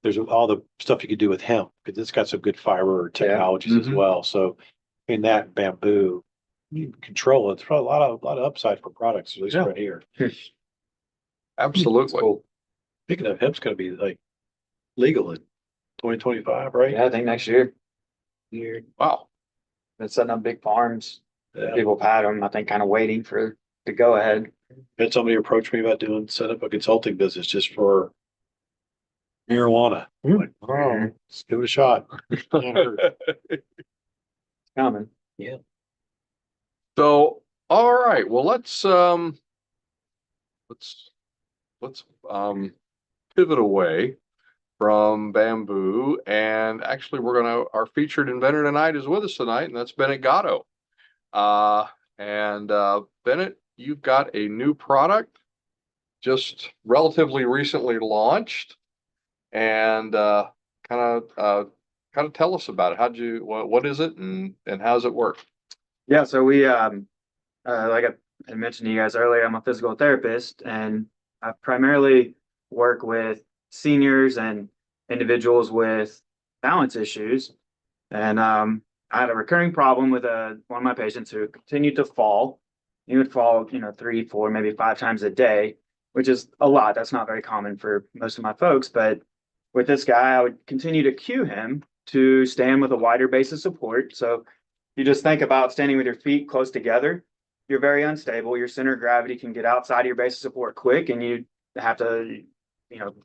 there's all the stuff you could do with hemp, because it's got some good fiber technologies as Mhm. well. So in that bamboo, you can control it. It's probably a lot of upside for products, at least Yeah. right here. Absolutely. Cool. Speaking of, hemp's gonna be like legal in 2025, right? Yeah, I think next year. Here. Wow. Been setting up big farms. Yeah. People have had them, I think, kind of waiting for the go ahead. Had somebody approach me about set up a consulting business just for marijuana. Like, oh, let's give it a shot. Can't hurt. Coming. So, all right. Well, let's pivot away from bamboo, and actually our featured inventor tonight is with us tonight, and that's Bennett Gatto. Bennett, you've got a new product just relatively recently launched, and kind of tell us about it. What is it, and how does it work? Yeah, so we like I mentioned to you guys earlier, I'm a physical therapist, and I primarily work with seniors and individuals with balance issues. And I had a recurring problem with one of my patients who continued to fall. He would fall, 3, 4, maybe 5 times a day, which is a lot. That's not very common for most of my folks. But with this guy, I would continue to cue him to stand with a wider base of support. So you just think about standing with your feet close together. You're very unstable. Your center of gravity can get outside of your base of support quick, and you have to,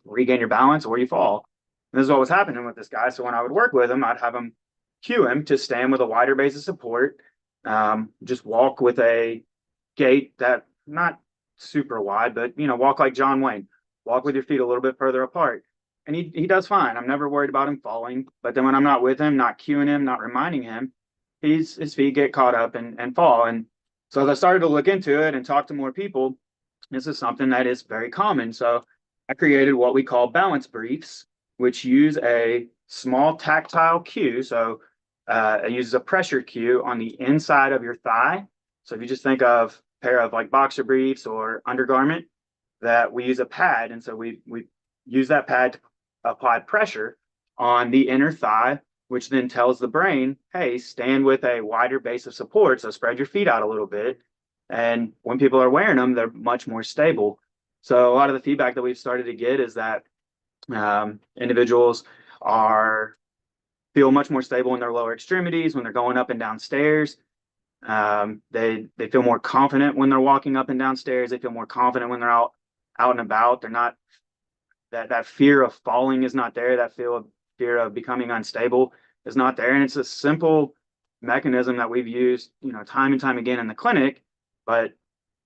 regain your balance or you fall. And this is what was happening with this guy. So when I would work with him, I'd have him cue him to stand with a wider base of support. Just walk with a gait that not super wide, but walk like John Wayne. Walk with your feet a little bit further apart. And he does fine. I'm never worried about him falling. But then when I'm not with him, not cueing him, not reminding him, his feet get caught up and fall. And so as I started to look into it and talk to more people, this is something that is very common. So I created what we call balance briefs, which use a small tactile cue. So it uses a pressure cue on the inside of your thigh. So if you just think of a pair of like boxer briefs or undergarment, that we use a pad. And so we use that pad to apply pressure on the inner thigh, which then tells the brain, hey, stand with a wider base of support. So spread your feet out a little bit. And when people are wearing them, they're much more stable. So a lot of the feedback that we've started to get is that individuals feel much more stable in their lower extremities when they're going up and down stairs. They feel more confident when they're walking up and down stairs. They feel more confident when they're out and about. They're not that fear of falling is not there. That fear of becoming unstable is not there. And it's a simple mechanism that we've used, time and time again in the clinic, but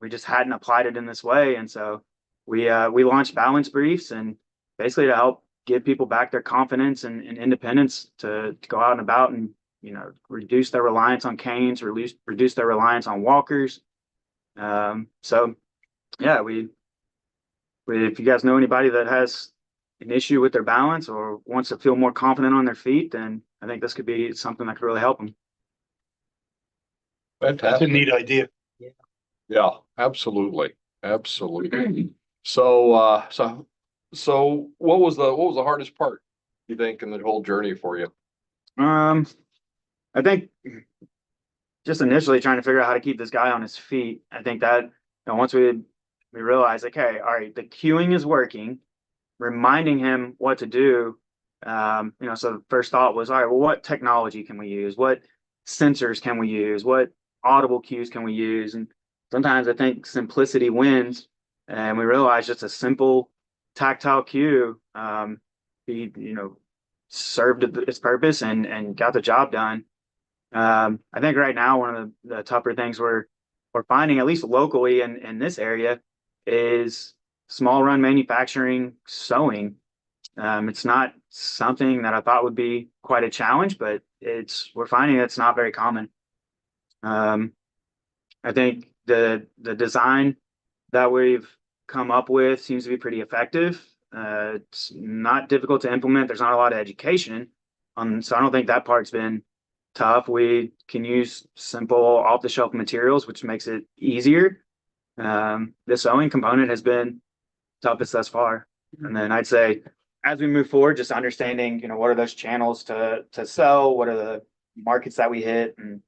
we just hadn't applied it in this way. And so we launched balance briefs, and basically to help give people back their confidence and independence to go out and about and reduce their reliance on canes, reduce their reliance on walkers. So yeah, if you guys know anybody that has an issue with their balance or wants to feel more confident on their feet, then I think this could be something that could really help them. That's a Fantastic. neat idea. Yeah, absolutely. Absolutely. So, what was the hardest part, you think, in the whole journey for you? I think just initially trying to figure out how to keep this guy on his feet. I think that once we realized, okay, all right, the cueing is working, reminding him what to do. So the first thought was, all right, well, what technology can we use? What sensors can we use? What audible cues can we use? And sometimes I think simplicity wins, and we realized just a simple tactile cue, served its purpose and got the job done. I think right now one of the tougher things we're finding, at least locally in this area, is small run manufacturing sewing. It's not something that I thought would be quite a challenge, but we're finding it's not very common. I think the design that we've come up with seems to be pretty effective. It's not difficult to implement. There's not a lot of education, so I don't think that part's been tough. We can use simple off-the-shelf materials, which makes it easier. The sewing component has been toughest thus far. And then I'd say as we move forward, just understanding, what are those channels to sell, what are the markets that we hit, and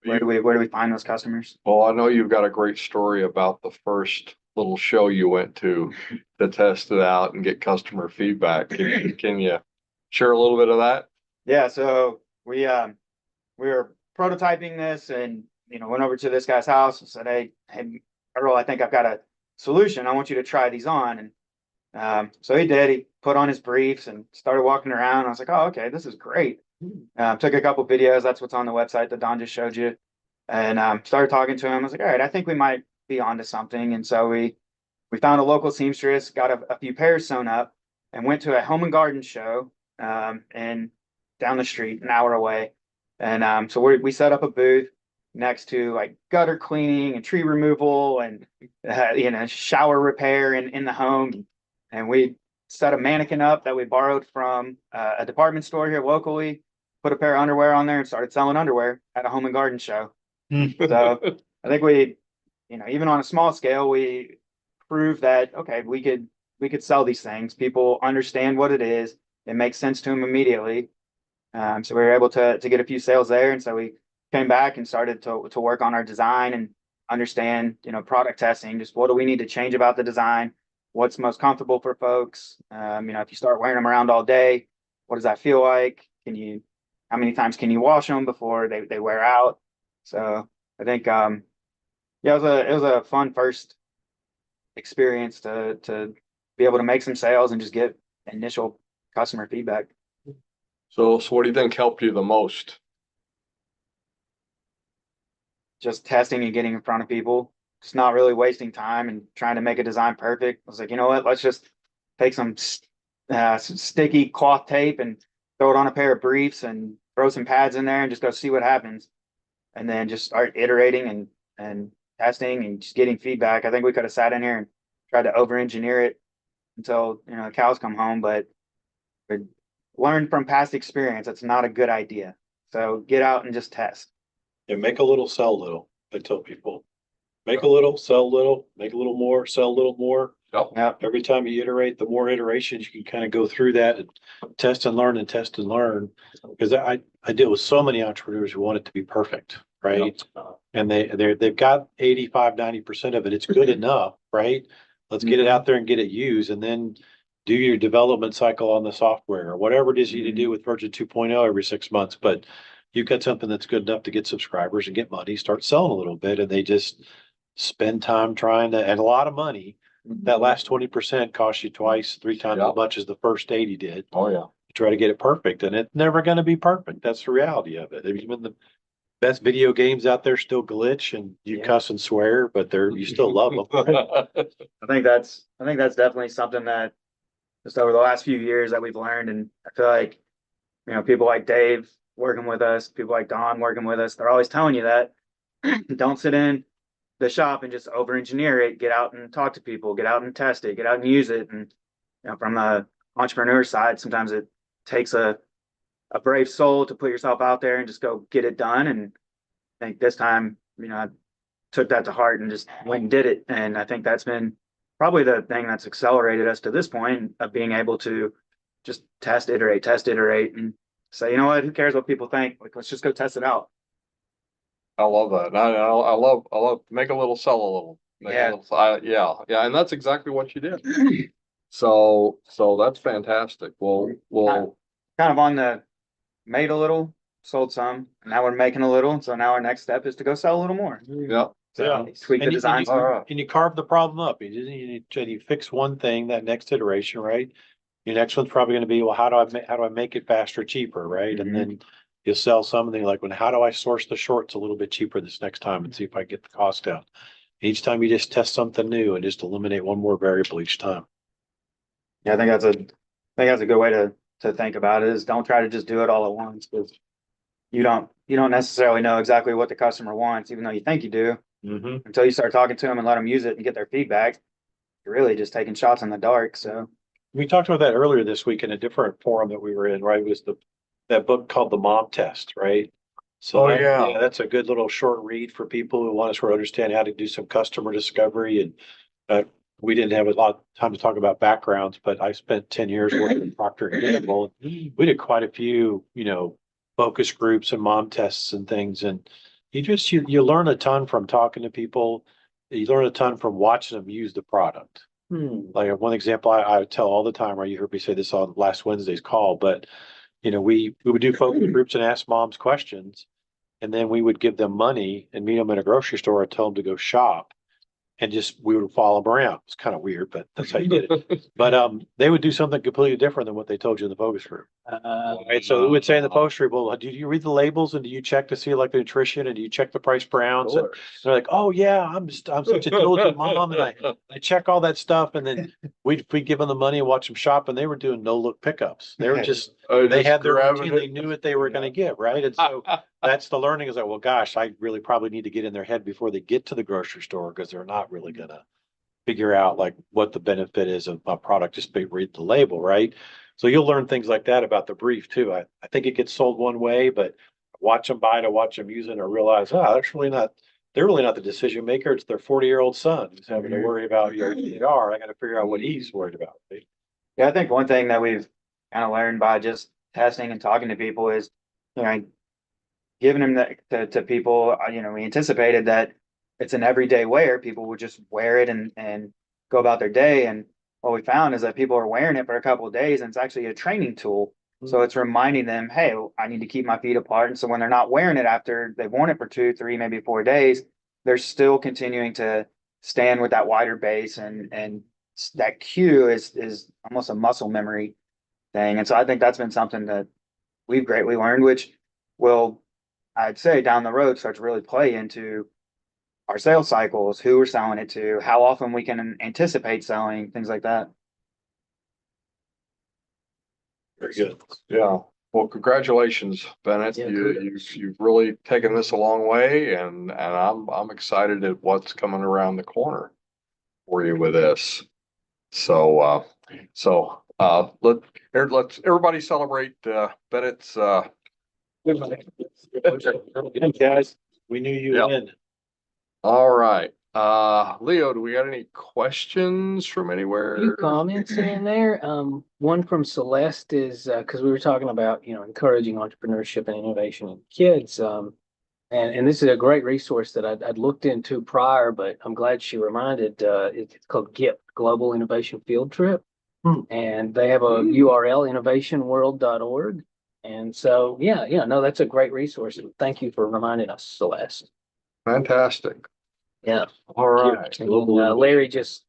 where do we find those customers? Well, I know you've got a great story about the first little show you went to test it out and get customer feedback. Can you share a little bit of that? Yeah, so we were prototyping this and went over to this guy's house and said, hey Earl, I think I've got a solution. I want you to try these on. And so he did. He put on his briefs and started walking around. I was like, oh, okay, this is great. Took a couple videos. That's what's on the website that Don just showed you. And started talking to him. I was like, all right, I think we might be onto something. And so we found a local seamstress, got a few pairs sewn up, and went to a home and garden show and down the street, an hour away. And so we set up a booth next to like gutter cleaning and tree removal and shower repair in the home. And we set a mannequin up that we borrowed from a department store here locally, put a pair of underwear on there and started selling underwear at a home and garden show. So I think we, even on a small scale, we proved that, okay, we could sell these things. People understand what it is. It makes sense to them immediately. So we were able to get a few sales there. And so we came back and started to work on our design and understand, product testing, just what do we need to change about the design? What's most comfortable for folks? If you start wearing them around all day, what does that feel like? How many times can you wash them before they wear out? So I think, it was a fun first experience to be able to make some sales and just get initial customer feedback. So what do you think helped you the most? Just testing and getting in front of people, just not really wasting time and trying to make a design perfect. I was like, you know what, let's just take some sticky cloth tape and throw it on a pair of briefs and throw some pads in there and just go see what happens. And then just start iterating and testing and just getting feedback. I think we could have sat in here and tried to over-engineer it until, the cows come home, but we learned from past experience, that's not a good idea. So get out and just test. And make a little, sell a little. I tell people, make a little, sell a little, make a little more, sell a little more. Yep. Every time you iterate, the more iterations you can kind of go through that and test and learn and test and learn. Because I deal with so many entrepreneurs who want it to be perfect, right? And they've got 85-90% of it. It's good enough, right? Let's get it out there and get it used, and then do your development cycle on the software or whatever it is you need to do with version 2.0 every 6 months. But you've got something that's good enough to get subscribers and get money, start selling a little bit, and they just spend time trying to, and a lot of money. That last 20% costs you twice, 3 times as much as the first 80 did. Oh, yeah. To try to get it perfect, and it's never going to be perfect. That's the reality of it. Even the best video games out there still glitch, and you cuss and swear, but you still love them. I think that's definitely something that just over the last few years that we've learned. And I feel like, people like Dave working with us, people like Don working with us, they're always telling you that don't sit in the shop and just over engineer it, get out and talk to people, get out and test it, get out and use it. And from the entrepreneur side, sometimes it takes a brave soul to put yourself out there and just go get it done. And I think this time, I took that to heart and just went and did it. And I think that's been probably the thing that's accelerated us to this point of being able to just test, iterate, and say, you know what, who cares what people think? Like, let's just go test it out. I love that. I love make a little, sell a little. Yeah. And that's exactly what you did. So that's fantastic. Well, kind of on the made a little, sold some, and now we're making a little. So now our next step is to go sell a little more. yeah. So tweak the design. And you carve the problem up. You fix one thing, that next iteration, right? Your next one's probably gonna be, well, how do I make it faster, cheaper, right? And then you'll sell something like, when, how do I source the shorts a little bit cheaper this next time and see if I get the cost down? Each time you just test something new and just eliminate one more variable each time. Yeah, I think that's a good way to think about it, is don't try to just do it all at once, because you don't necessarily know exactly what the customer wants, even though you think you do, Mm-hmm. until you start talking to them and let them use it and get their feedback. You're really just taking shots in the dark. So We talked about that earlier this week in a different forum that we were in, right? It was that book called The Mom Test, right? So Oh, yeah. that's a good little short read for people who want to sort of understand how to do some customer discovery. And we didn't have a lot of time to talk about backgrounds, but I spent 10 years working at Procter and Gamble. We did quite a few, focus groups and mom tests and things. And you learn a ton from talking to people. You learn a ton from watching them use the product. Like one example I tell all the time, or you heard me say this on last Wednesday's call, but we would do focus groups and ask moms questions, and then we would give them money and meet them in a grocery store and tell them to go shop, and just we would follow them around. It's kind of weird, but that's how you did it. But they would do something completely different than what they told you in the focus group. Right. So we would say in the focus group, well, do you read the labels and do you check to see like the nutrition and do you check the price per ounce? And they're like, oh yeah, I'm such a diligent mom and I check all that stuff. And then we'd give them the money and watch them shop, and they were doing no look pickups. They were they had their routine. They knew what they were going to get. Right. And so that's the learning, is like, well, gosh, I really probably need to get in their head before they get to the grocery store, because they're not really going to figure out like what the benefit is of a product, just read the label, right? So you'll learn things like that about the brief too. I think it gets sold one way, but watch them buy it, or watch them use it, or realize, they're really not the decision maker. It's their 40-year-old son who's having to worry about your AR. I got to figure out what he's worried about. yeah, I think one thing that we've kind of learned by just testing and talking to people is, giving them that to people. We anticipated that it's an everyday wear. People would just wear it and go about their day. And what we found is that people are wearing it for a couple of days, and it's actually a training tool. So it's reminding them, hey, I need to keep my feet apart. And so when they're not wearing it after they've worn it for 2, 3, maybe 4 days, they're still continuing to stand with that wider base, and that cue is almost a muscle memory thing. And so I think that's been something that we've greatly learned, which will, I'd say, down the road start to really play into our sales cycles, who we're selling it to, how often we can anticipate selling, things like that. Very good. Yeah. Well, congratulations, Bennett. Yeah, You've really taken this a long way, and I'm excited at what's coming around the corner for you with this. So let's everybody celebrate Bennett's Guys, we knew you Yep. win. All right. Leo, do we got any questions from anywhere? Few comments in there. One from Celeste is because we were talking about encouraging entrepreneurship and innovation in kids. And this is a great resource that I'd looked into prior, but I'm glad she reminded. It's called GIP, Global Innovation Field Trip, and they have a URL, innovationworld.org. And so no, that's a great resource. And thank you for reminding us, Celeste. Fantastic. Yeah. All right. And, Larry just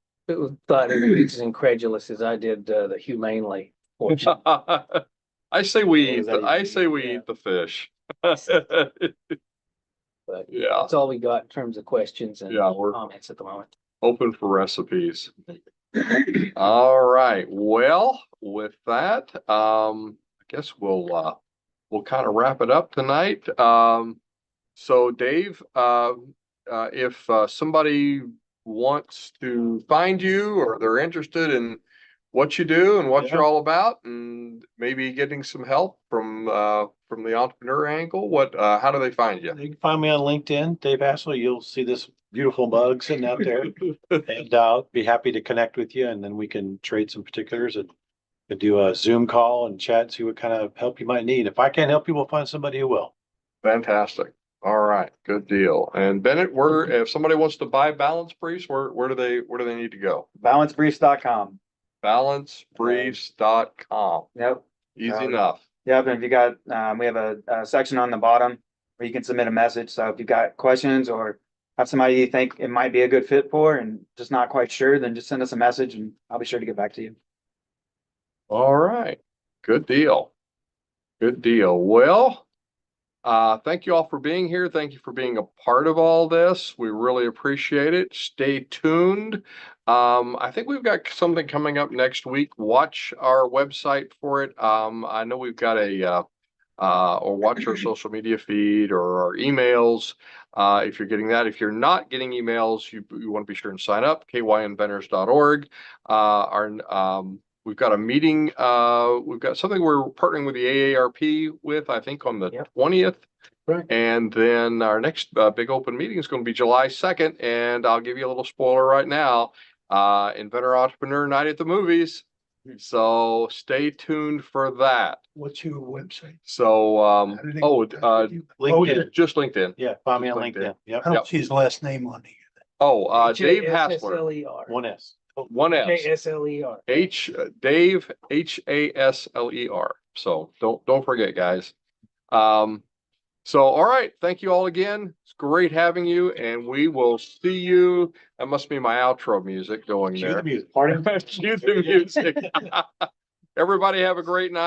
thought he was as incredulous as I did the humanely portion. I say we eat What was that? eat the fish. But Yeah. that's all we got in terms of questions and Yeah, we're comments at the moment. open for recipes. All right. Well, with that, I guess we'll kind of wrap it up tonight. So Dave, if somebody wants to find you, or they're interested in what you do and what you're all about, and maybe getting some help from the entrepreneur angle, how do they find you? You can find me on LinkedIn, Dave Hassel. You'll see this beautiful mug sitting out there, and I'll be happy to connect with you, and then we can trade some particulars and do a Zoom call and chat, see what kind of help you might need. If I can't help you, we'll find somebody who will. Fantastic. All right, good deal. And Bennett, if somebody wants to buy Balance Briefs, where do they need to go? Balancebriefs.com. Balancebriefs.com. Yep. Easy enough. Yep. And if you got, we have a section on the bottom where you can submit a message. So if you've got questions or have somebody you think it might be a good fit for and just not quite sure, then just send us a message and I'll be sure to get back to you. All right. Good deal. Good deal. Well, thank you all for being here. Thank you for being a part of all this. We really appreciate it. Stay tuned. I think we've got something coming up next week. Watch our website for it. I know we've got or watch our social media feed or our emails. If you're getting that, if you're not getting emails, you want to be sure and sign up, kyinventors.org. We've got a meeting. We've got something we're partnering with the AARP with, I think on the 20th. Right. And then our next big open meeting is going to be July 2nd. And I'll give you a little spoiler right now. Inventor Entrepreneur Night at the Movies. So stay tuned for that. What's your website? So, How do they contact you? LinkedIn. just LinkedIn. Yeah, find me on Just LinkedIn. Yep. I don't see his last name on here. Dave Hassler. Hassler. One S. One S. Hasler. Dave Hasler. So don't forget, guys. So all right, thank you all again. It's great having you, and we will see you. That must be my outro music going Cue there. the music. Cue the music. Everybody have a great night.